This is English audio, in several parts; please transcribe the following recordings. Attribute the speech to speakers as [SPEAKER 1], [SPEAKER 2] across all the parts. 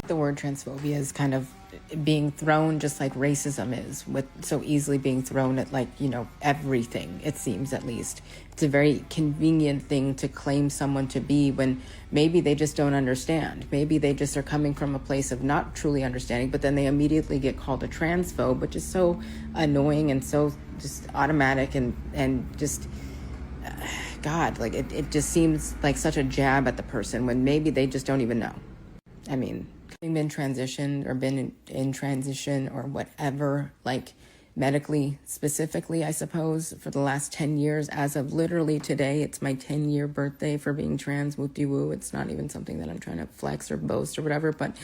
[SPEAKER 1] The word transphobia is kind of being thrown just like racism is, with so easily being thrown at, like, you know, everything, it seems. At least it's a very convenient thing to claim someone to be when maybe they just don't understand. Maybe they just are coming from a place of not truly understanding, but then they immediately get called a transphobe, which is so annoying and so just automatic and just God, like it just seems like such a jab at the person when maybe they just don't even know. I mean, having been transitioned or been in transition or whatever, like medically specifically, I suppose, for the last 10 years, as of literally today, it's my 10-year birthday for being trans, whoop-de-woo. It's not even something that I'm trying to flex or boast or whatever, but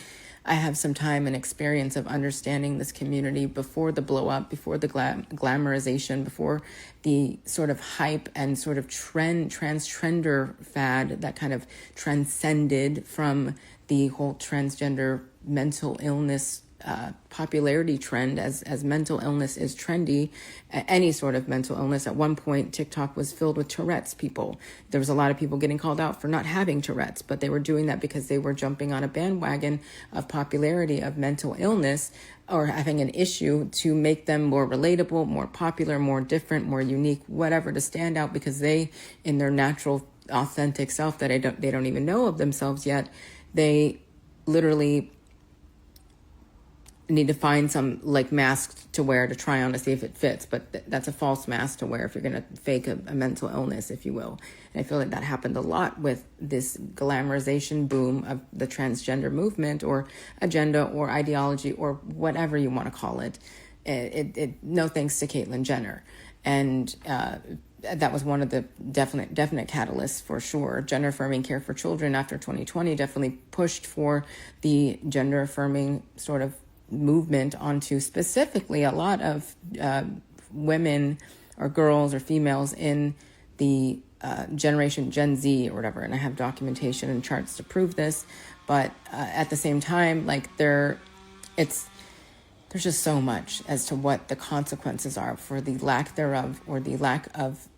[SPEAKER 1] I have some time and experience of understanding this community before the blow up, before the glamorization, before the sort of hype and sort of trender fad that kind of transcended from the whole transgender mental illness popularity trend, as mental illness is trendy. Any sort of mental illness. At one point, TikTok was filled with Tourette's people. There was a lot of people getting called out for not having Tourette's, but they were doing that because they were jumping on a bandwagon of popularity of mental illness or having an issue to make them more relatable, more popular, more different, more unique, whatever, to stand out, because they, in their natural, authentic self that they don't even know of themselves yet, they literally need to find some like mask to wear to try on to see if it fits, but that's a false mask to wear if you're going to fake a mental illness, if you will. And I feel like that happened a lot with this glamorization boom of the transgender movement or agenda or ideology or whatever you want to call it. No thanks to Caitlyn Jenner. And that was one of the definite catalysts for sure. Gender affirming care for children after 2020 definitely pushed for the gender affirming sort of movement onto specifically a lot of women or girls or females in the generation Gen Z or whatever. And I have documentation and charts to prove this. But at the same time, like there's just so much as to what the consequences are for the lack thereof, or the lack of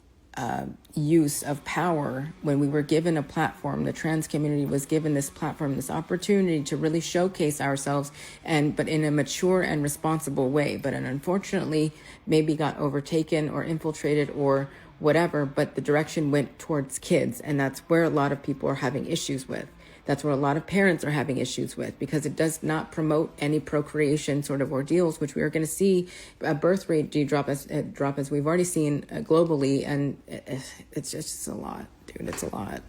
[SPEAKER 1] use of power. When we were given a platform, the trans community was given this platform, this opportunity to really showcase ourselves, but in a mature and responsible way. But unfortunately, maybe got overtaken or infiltrated or whatever, but the direction went towards kids. And that's where a lot of people are having issues with. That's where a lot of parents are having issues with, because it does not promote any procreation sort of ordeals, which we are going to see a birth rate drop as we've already seen globally. And it's just a lot, dude. It's a lot.